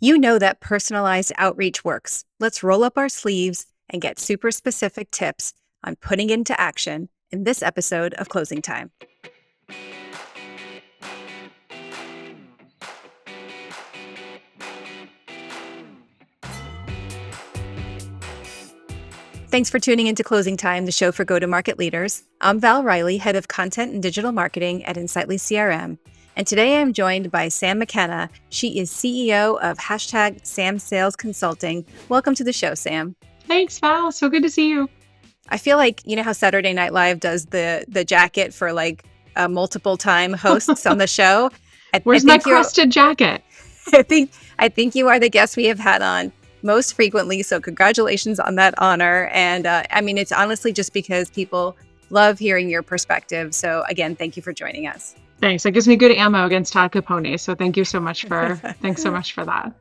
You know that personalized outreach works. Let's roll up our sleeves and get super specific tips on putting into action in this episode of Closing Time. Thanks for tuning into Closing Time, the show for go-to-market leaders. I'm Val Riley, head of content and digital marketing at Insightly CRM. And today I'm joined by Sam McKenna. She is CEO of #Sam Sales Consulting. Welcome to the show, Sam. Thanks, Val. So good to see you. I feel like, you know how Saturday Night Live does the jacket for like multiple time hosts on the show? Where's my crested jacket? I think you are the guest we have had on most frequently. So congratulations on that honor. And it's honestly just because people love hearing your perspective. So again, thank you for joining us. Thanks. That gives me good ammo against Todd Capone. So thanks so much for that.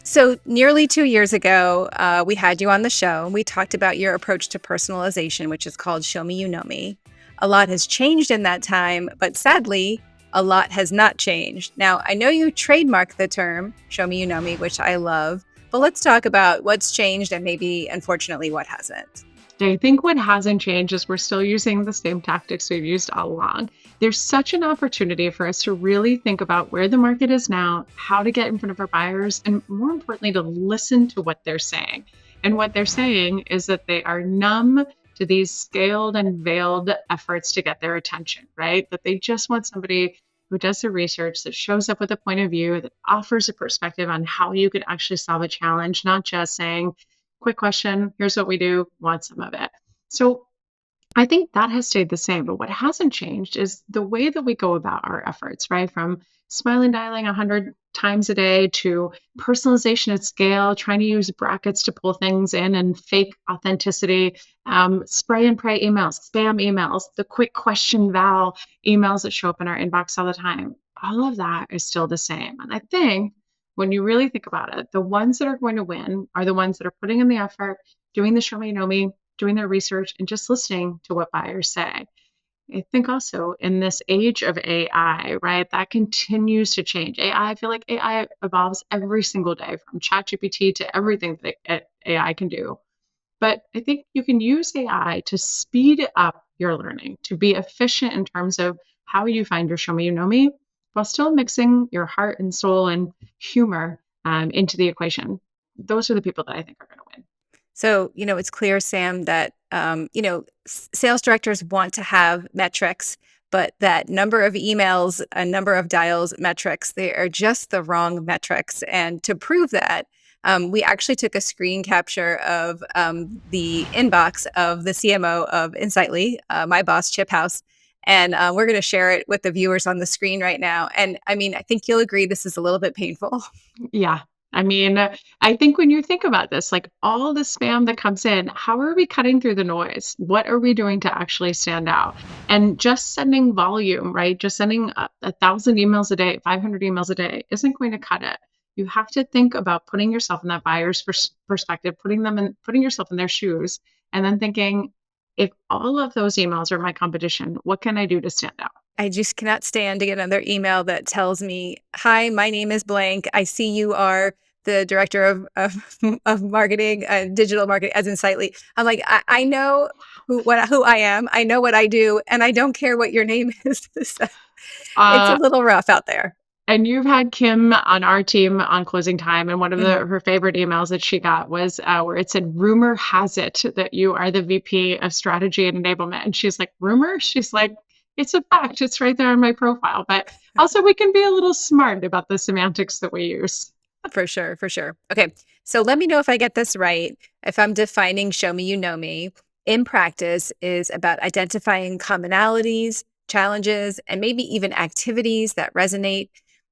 So nearly 2 years ago, we had you on the show. We talked about your approach to personalization, which is called Show Me You Know Me. A lot has changed in that time, but sadly, a lot has not changed. Now, I know you trademarked the term Show Me You Know Me, which I love, but let's talk about what's changed and maybe, unfortunately, what hasn't. I think what hasn't changed is we're still using the same tactics we've used all along. There's such an opportunity for us to really think about where the market is now, how to get in front of our buyers, and more importantly, to listen to what they're saying. And what they're saying is that they are numb to these scaled and veiled efforts to get their attention, right? That they just want somebody who does the research, that shows up with a point of view, that offers a perspective on how you could actually solve a challenge, not just saying, quick question, here's what we do, want some of it. So I think that has stayed the same, but what hasn't changed is the way that we go about our efforts, right? From smiling dialing 100 times a day to personalization at scale, trying to use brackets to pull things in and fake authenticity, spray and pray emails, spam emails, the quick question Val emails that show up in our inbox all the time. All of that is still the same. And I think when you really think about it, the ones that are going to win are the ones that are putting in the effort, doing the Show Me, Know Me, doing their research, and just listening to what buyers say. I think also in this age of AI, right, that continues to change. I feel like AI evolves every single day, from ChatGPT to everything that AI can do. But I think you can use AI to speed up your learning, to be efficient in terms of how you find your Show Me, You Know Me, while still mixing your heart and soul and humor into the equation. Those are the people that I think are going to win. So, it's clear, Sam, that, sales directors want to have metrics, but that number of emails, a number of dials metrics, they are just the wrong metrics. And to prove that, we actually took a screen capture of the inbox of the CMO of Insightly, my boss, Chip House. And we're going to share it with the viewers on the screen right now. And I think you'll agree this is a little bit painful. Yeah. I think when you think about this, like all the spam that comes in, how are we cutting through the noise? What are we doing to actually stand out? And just sending volume, right? Just sending 1,000 emails a day, 500 emails a day isn't going to cut it. You have to think about putting yourself in that buyer's perspective, putting yourself in their shoes, and then thinking, if all of those emails are my competition, what can I do to stand out? I just cannot stand to get another email that tells me, "Hi, my name is blank. I see you are the director of marketing, digital marketing as Insightly." I'm like, I know who I am. I know what I do, and I don't care what your name is. So it's a little rough out there. And you've had Kim on our team on Closing Time, and one of her favorite emails that she got was where it said, "Rumor has it that you are the VP of Strategy and Enablement." And she's like, "Rumor?" She's like, "It's a fact. It's right there on my profile." But also, we can be a little smart about the semantics that we use. For sure, for sure. Okay, so let me know if I get this right. If I'm defining Show Me, You Know Me, in practice is about identifying commonalities, challenges, and maybe even activities that resonate.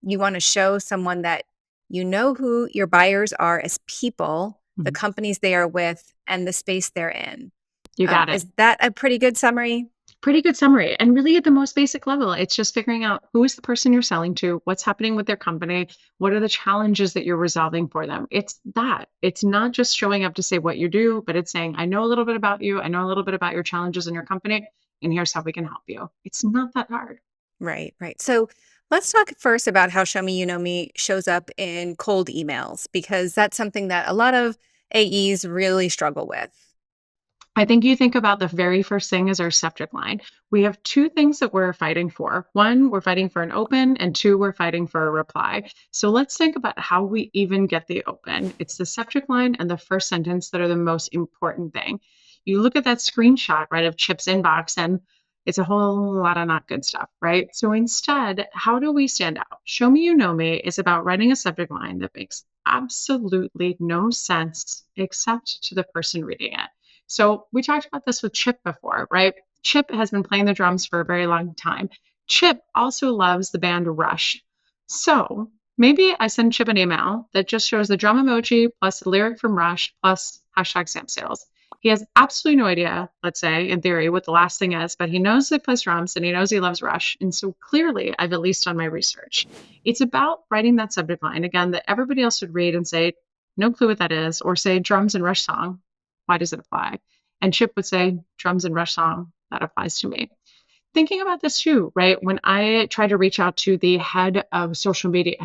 You want to show someone that you know who your buyers are as people, the companies they are with, and the space they're in. You got it. Is that a pretty good summary? Pretty good summary. And really at the most basic level, it's just figuring out who is the person you're selling to, what's happening with their company, what are the challenges that you're resolving for them. It's that. It's not just showing up to say what you do, but it's saying, I know a little bit about you. I know a little bit about your challenges in your company, and here's how we can help you. It's not that hard. Right, right. So Let's talk first about how Show Me You Know Me shows up in cold emails, because that's something that a lot of AEs really struggle with. I think you think about the very first thing as our subject line. We have two things that we're fighting for. One, we're fighting for an open, and two, we're fighting for a reply. So let's think about how we even get the open. It's the subject line and the first sentence that are the most important thing. You look at that screenshot, right, of Chip's inbox, and it's a whole lot of not good stuff, right? So instead, how do we stand out? Show Me You Know Me is about writing a subject line that makes absolutely no sense except to the person reading it. So we talked about this with Chip before, right? Chip has been playing the drums for a very long time. Chip also loves the band Rush. So maybe I send Chip an email that just shows the drum emoji plus the lyric from Rush plus hashtag Sam Sales. He has absolutely no idea, let's say, in theory, what the last thing is, but he knows he plays drums and he knows he loves Rush. And so clearly, I've at least done my research. It's about writing that subject line, again, that everybody else would read and say, no clue what that is, or say drums and Rush song. Why does it apply? And Chip would say, drums and Rush song, that applies to me. Thinking about this too, right? When I tried to reach out to the head of social media,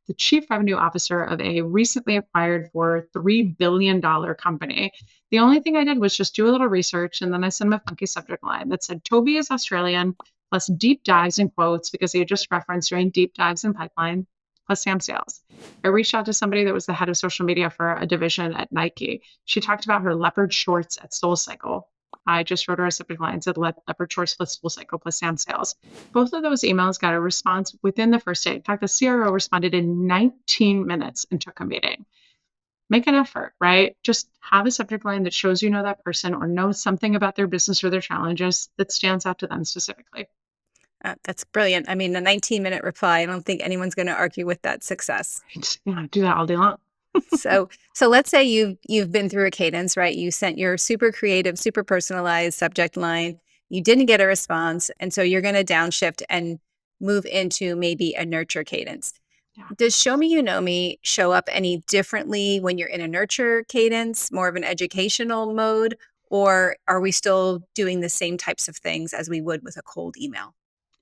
the chief revenue officer of a recently acquired for $3 billion company, the only thing I did was just do a little research. And then I sent him a funky subject line that said, Toby is Australian, plus deep dives in quotes, because he had just referenced doing deep dives in pipeline, plus Sam Sales. I reached out to somebody that was the head of social media for a division at Nike. She talked about her leopard shorts at SoulCycle. I just wrote her a subject line, said leopard shorts plus SoulCycle plus Sam Sales. Both of those emails got a response within the first day. In fact, the CRO responded in 19 minutes and took a meeting. Make an effort, right? Just have a subject line that shows you know that person or knows something about their business or their challenges that stands out to them specifically. That's brilliant. I mean, a 19-minute reply, I don't think anyone's going to argue with that success. Right. Yeah, do that all day long. So let's say you've been through a cadence, right? You sent your super creative, super personalized subject line. You didn't get a response, and so you're going to downshift and move into maybe a nurture cadence. Yeah. Does Show Me You Know Me show up any differently when you're in a nurture cadence, more of an educational mode, or are we still doing the same types of things as we would with a cold email?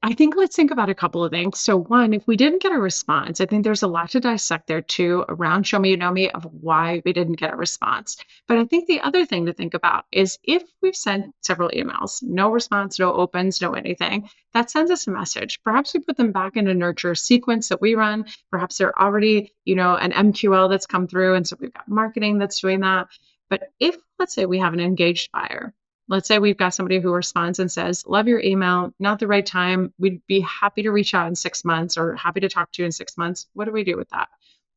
I think let's think about a couple of things. So, one, if we didn't get a response, I think there's a lot to dissect there too around Show Me You Know Me of why we didn't get a response. But I think the other thing to think about is if we've sent several emails, no response, no opens, no anything, that sends us a message. Perhaps we put them back in a nurture sequence that we run. Perhaps they're already, an MQL that's come through. And so we've got marketing that's doing that. But if, let's say, we have an engaged buyer, let's say we've got somebody who responds and says, love your email, not the right time. We'd be happy to reach out in 6 months or happy to talk to you in 6 months. What do we do with that?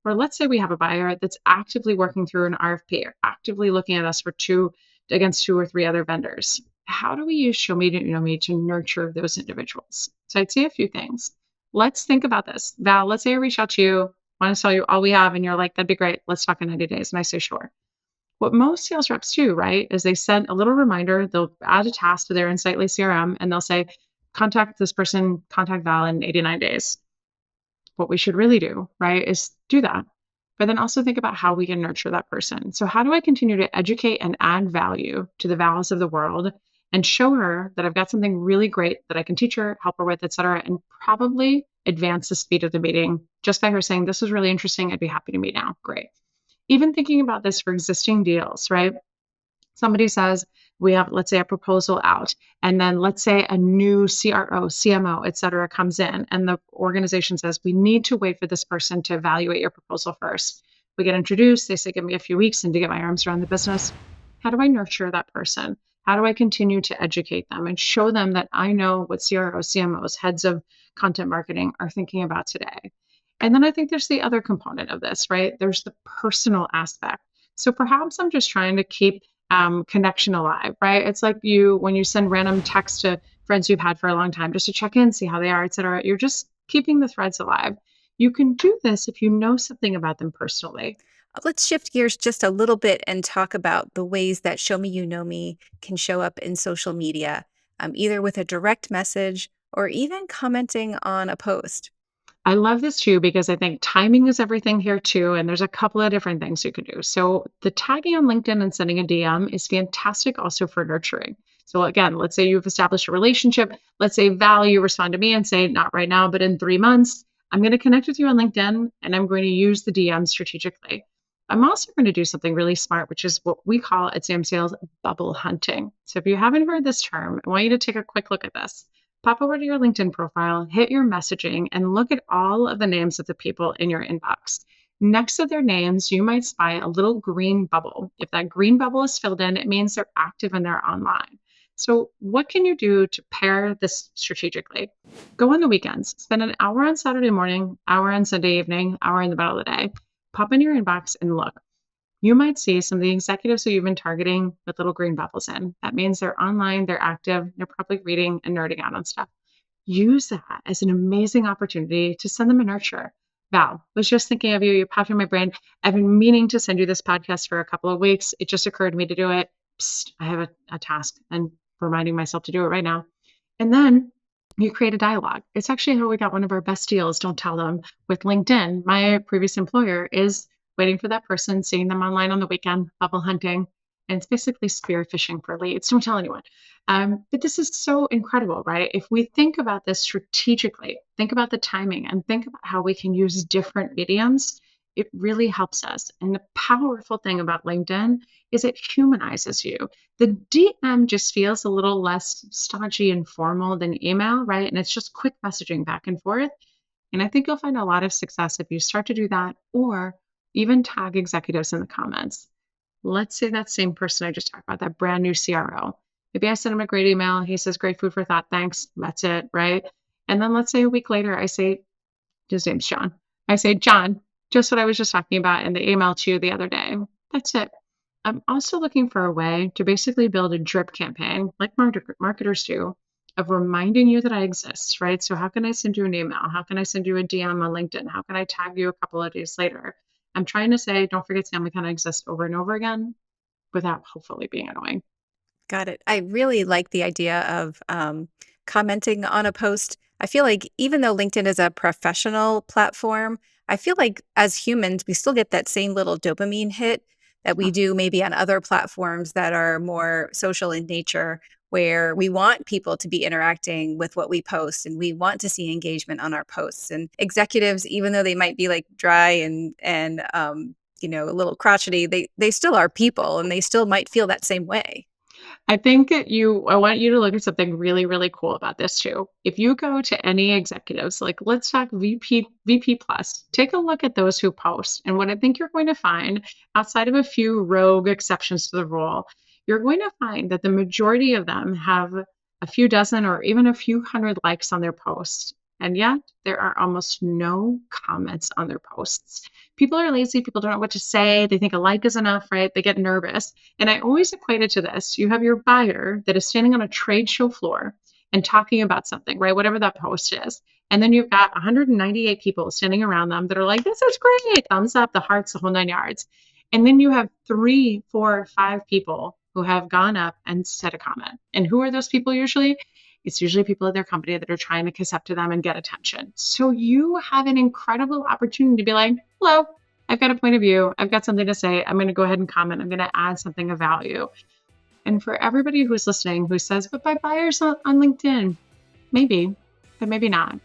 Or let's say we have a buyer that's actively working through an RFP or actively looking at us for against two or three other vendors. How do we use Show Me You Know Me to nurture those individuals? So I'd say a few things. Let's think about this. Val, let's say I reach out to you, want to tell you all we have, and you're like, that'd be great. Let's talk in 90 days. And I say, sure. What most sales reps do, right, is they send a little reminder. They'll add a task to their Insightly CRM and they'll say, contact this person, contact Val in 89 days. What we should really do, right, is do that. But then also think about how we can nurture that person. So, how do I continue to educate and add value to the Vals of the world and show her that I've got something really great that I can teach her, help her with, et cetera, and probably advance the speed of the meeting just by her saying, this was really interesting. I'd be happy to meet now. Great. Even thinking about this for existing deals, right? Somebody says we have, let's say, a proposal out, and then let's say a new CRO, CMO, et cetera, comes in, and the organization says we need to wait for this person to evaluate your proposal first. We get introduced. They say, give me a few weeks and to get my arms around the business. How do I nurture that person? How do I continue to educate them and show them that I know what CROs, CMOs, heads of content marketing are thinking about today? And then I think there's the other component of this, right? There's the personal aspect. So perhaps I'm just trying to keep connection alive, right? It's like when you send random texts to friends you've had for a long time just to check in, see how they are, et cetera. You're just keeping the threads alive. You can do this if you know something about them personally. Let's shift gears just a little bit and talk about the ways that Show Me You Know Me can show up in social media, either with a direct message or even commenting on a post. I love this too because I think timing is everything here too. And there's a couple of different things you can do. So the tagging on LinkedIn and sending a DM is fantastic also for nurturing. So again, let's say you've established a relationship. Let's say Val, you respond to me and say, not right now, but in 3 months. I'm going to connect with you on LinkedIn and I'm going to use the DM strategically. I'm also going to do something really smart, which is what we call at Sam Sales bubble hunting. So if you haven't heard this term, I want you to take a quick look at this. Pop over to your LinkedIn profile, hit your messaging, and look at all of the names of the people in your inbox. Next to their names, you might spy a little green bubble. If that green bubble is filled in, it means they're active and they're online. So, what can you do to pair this strategically? Go on the weekends, spend an hour on Saturday morning, hour on Sunday evening, hour in the middle of the day. Pop in your inbox and look. You might see some of the executives who you've been targeting with little green bubbles in. That means they're online, they're active, they're probably reading and nerding out on stuff. Use that as an amazing opportunity to send them a nurture. Val, was just thinking of you. You popped in my brain. I've been meaning to send you this podcast for a couple of weeks. It just occurred to me to do it. Psst, I have a task and reminding myself to do it right now. And then you create a dialogue. It's actually how we got one of our best deals. Don't tell them with LinkedIn. My previous employer is waiting for that person, seeing them online on the weekend, bubble hunting, and it's basically spear fishing for leads. Don't tell anyone. But this is so incredible, right? If we think about this strategically, think about the timing and think about how we can use different mediums, it really helps us. And the powerful thing about LinkedIn is it humanizes you. The DM just feels a little less stodgy and formal than email, right? And it's just quick messaging back and forth. And I think you'll find a lot of success if you start to do that or even tag executives in the comments. Let's say that same person I just talked about, that brand new CRO. Maybe I send him a great email. He says, great food for thought. Thanks. That's it. Right. And then let's say a week later, I say, his name's John. I say, John, just what I was just talking about in the email to you the other day. That's it. I'm also looking for a way to basically build a drip campaign like marketers do of reminding you that I exist, right? So how can I send you an email? How can I send you a DM on LinkedIn? How can I tag you a couple of days later? I'm trying to say, don't forget Sam McKenna exists over and over again without hopefully being annoying. Got it. I really like the idea of commenting on a post. I feel like even though LinkedIn is a professional platform, I feel like as humans, we still get that same little dopamine hit that we do maybe on other platforms that are more social in nature, where we want people to be interacting with what we post and we want to see engagement on our posts. And executives, even though they might be like dry and a little crotchety, they still are people and they still might feel that same way. I want you to look at something really, really cool about this too. If you go to any executives, like let's talk VP plus, take a look at those who post. And what I think you're going to find, outside of a few rogue exceptions to the rule, you're going to find that the majority of them have a few dozen or even a few hundred likes on their posts. And yet there are almost no comments on their posts. People are lazy. People don't know what to say. They think a like is enough, right? They get nervous. And I always equate it to this. You have your buyer that is standing on a trade show floor and talking about something, right? Whatever that post is. And then you've got 198 people standing around them that are like, this is great. Thumbs up, the hearts, the whole 9 yards. And then you have 3, 4, 5 people who have gone up and said a comment. And who are those people usually? It's usually people at their company that are trying to kiss up to them and get attention. So you have an incredible opportunity to be like, hello, I've got a point of view. I've got something to say. I'm going to go ahead and comment. I'm going to add something of value. And for everybody who's listening who says, but my buyer's on LinkedIn, maybe, but maybe not.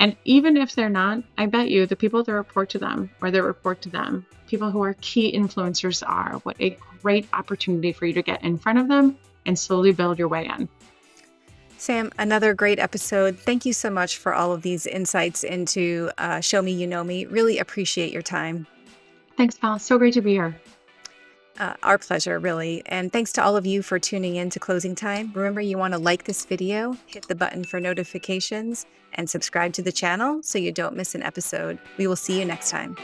And even if they're not, I bet you the people that report to them or that report to them, people who are key influencers are, what a great opportunity for you to get in front of them and slowly build your way in. Sam, another great episode. Thank you so much for all of these insights into Show Me You Know Me. Really appreciate your time. Thanks, Val. So great to be here. Our pleasure, really. And thanks to all of you for tuning in to Closing Time. Remember, you want to like this video, hit the button for notifications, and subscribe to the channel so you don't miss an episode. We will see you next time.